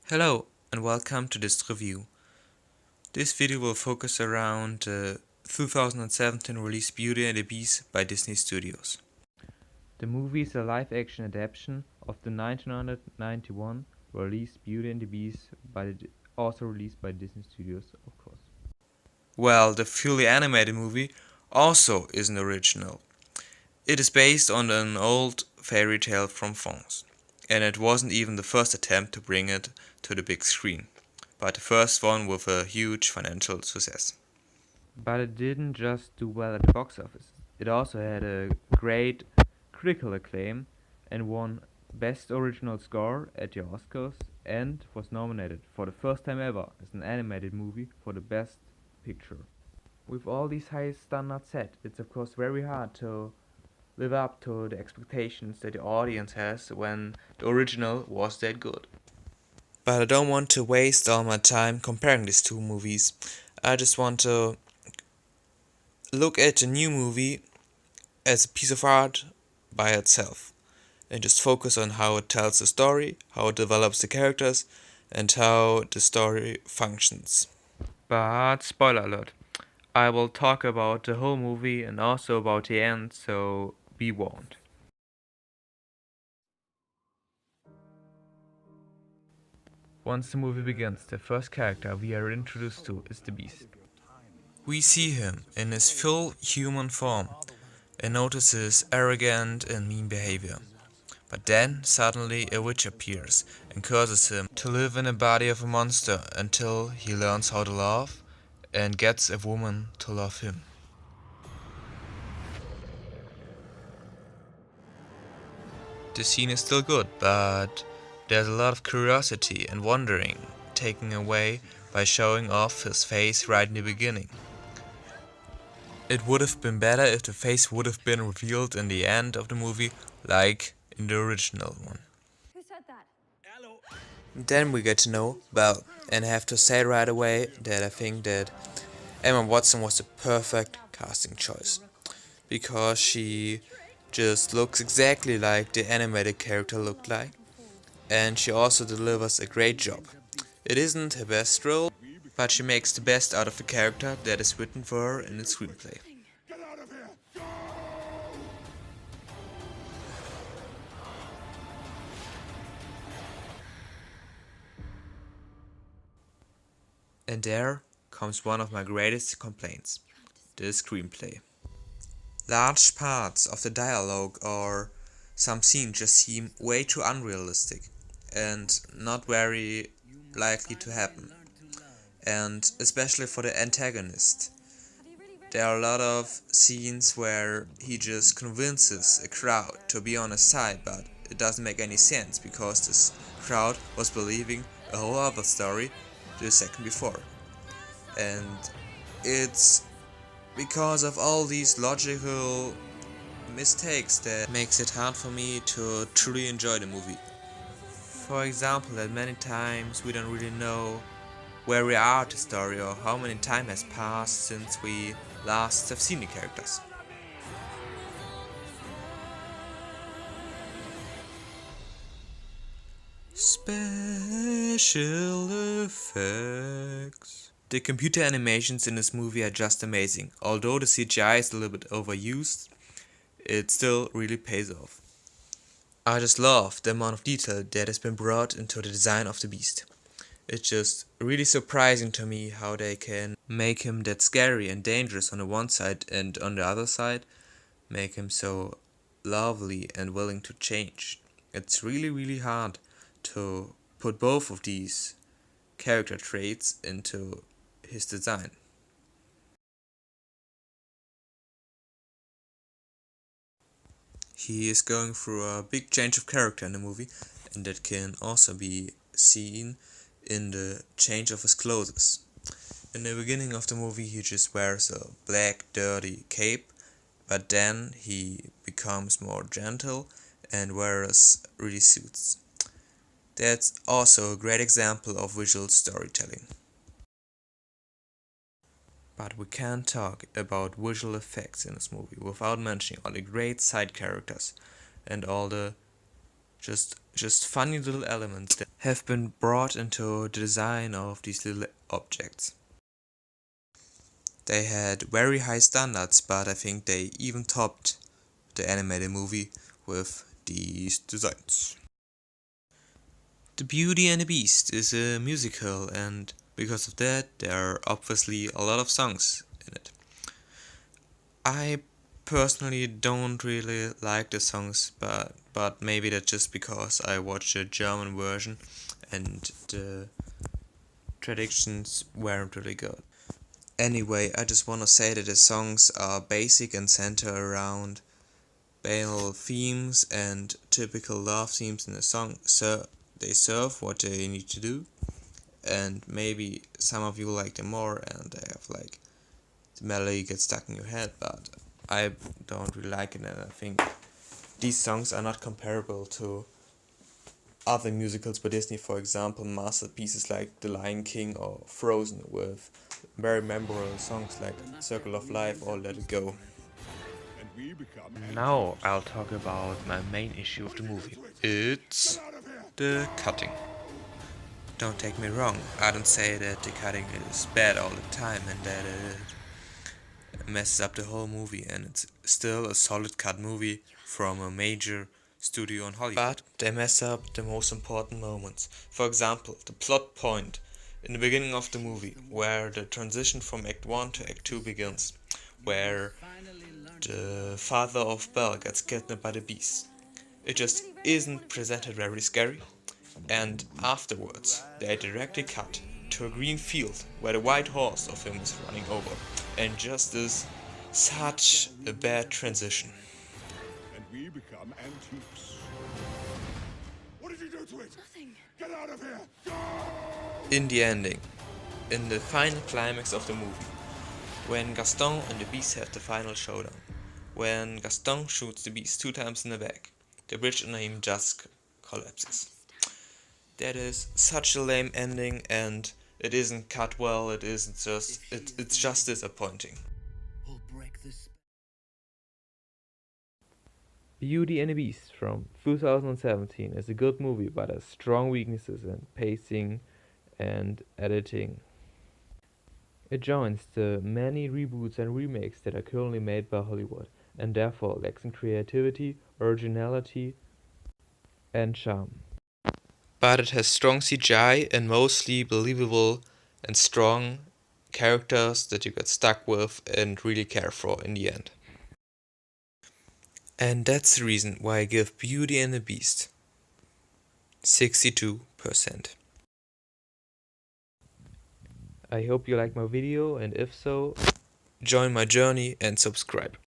Hello and welcome to this review. This video will focus around the 2017 release Beauty and the Beast by Disney Studios. The movie is a live-action adaptation of the 1991 release Beauty and the Beast, also released by Disney Studios, of course. Well, the fully animated movie also is an original. It is based on an old fairy tale from France, and it wasn't even the first attempt to bring it to the big screen, but the first one with a huge financial success. But it didn't just do well at the box office. It also had a great critical acclaim and won Best Original Score at the Oscars and was nominated for the first time ever as an animated movie for the Best Picture. With all these high standards set, it's of course very hard to live up to the expectations that the audience has when the original was that good. But I don't want to waste all my time comparing these two movies. I just want to look at the new movie as a piece of art by itself and just focus on how it tells the story, how it develops the characters, and how the story functions. But spoiler alert, I will talk about the whole movie and also about the end, so be warned. Once the movie begins, the first character we are introduced to is the Beast. We see him in his full human form and notice his arrogant and mean behavior. But then suddenly a witch appears and curses him to live in the body of a monster until he learns how to love and gets a woman to love him. The scene is still good, but there's a lot of curiosity and wondering taken away by showing off his face right in the beginning. It would have been better if the face would have been revealed in the end of the movie, like in the original one. Who said that? Then we get to know Belle, and I have to say right away that I think that Emma Watson was the perfect casting choice, because she just looks exactly like the animated character looked like, and she also delivers a great job. It isn't her best role, but she makes the best out of the character that is written for her in the screenplay. And there comes one of my greatest complaints: the screenplay. Large parts of the dialogue or some scenes just seem way too unrealistic and not very likely to happen. And especially for the antagonist. There are a lot of scenes where he just convinces a crowd to be on his side, but it doesn't make any sense because this crowd was believing a whole other story the second before. And it's because of all these logical mistakes that makes it hard for me to truly enjoy the movie. For example, that many times we don't really know where we are at the story or how many time has passed since we last have seen the characters. Special effects. The computer animations in this movie are just amazing. Although the CGI is a little bit overused, it still really pays off. I just love the amount of detail that has been brought into the design of the Beast. It's just really surprising to me how they can make him that scary and dangerous on the one side, and on the other side make him so lovely and willing to change. It's really hard to put both of these character traits into his design. He is going through a big change of character in the movie, and that can also be seen in the change of his clothes. In the beginning of the movie he just wears a black dirty cape, but then he becomes more gentle and wears really suits. That's also a great example of visual storytelling. But we can't talk about visual effects in this movie without mentioning all the great side characters and all the just funny little elements that have been brought into the design of these little objects. They had very high standards, but I think they even topped the animated movie with these designs. The Beauty and the Beast is a musical, and because of that there are obviously a lot of songs in it. I personally don't really like the songs, but maybe that's just because I watched the German version and the traductions weren't really good. Anyway, I just want to say that the songs are basic and center around banal themes and typical love themes in the song, so they serve what they need to do, and maybe some of you like them more and they have like the melody gets stuck in your head, but I don't really like it, and I think these songs are not comparable to other musicals by Disney, for example masterpieces like The Lion King or Frozen, with very memorable songs like Circle of Life or Let It Go. Now I'll talk about my main issue of the movie. It's the cutting. Don't take me wrong, I don't say that the cutting is bad all the time and that it messes up the whole movie, and it's still a solid cut movie from a major studio in Hollywood. But they mess up the most important moments. For example, the plot point in the beginning of the movie, where the transition from Act 1 to Act 2 begins, where the father of Belle gets kidnapped by the beast. It just isn't presented very scary, and afterwards they directly cut to a green field where the white horse of him is running over, and just is such a bad transition. And we become antiques. What did you do to it? Nothing. Get out of here! In the ending, in the final climax of the movie, when Gaston and the beast have the final showdown, when Gaston shoots the beast 2 times in the back, the bridge under him just collapses. That is such a lame ending, and it isn't cut well, it's just disappointing. We'll break this. Beauty and the Beast from 2017 is a good movie but has strong weaknesses in pacing and editing. It joins the many reboots and remakes that are currently made by Hollywood, and therefore lacks in creativity, originality, and charm. But it has strong CGI and mostly believable and strong characters that you get stuck with and really care for in the end. And that's the reason why I give Beauty and the Beast 62%. I hope you like my video, and if so, Join my journey and subscribe.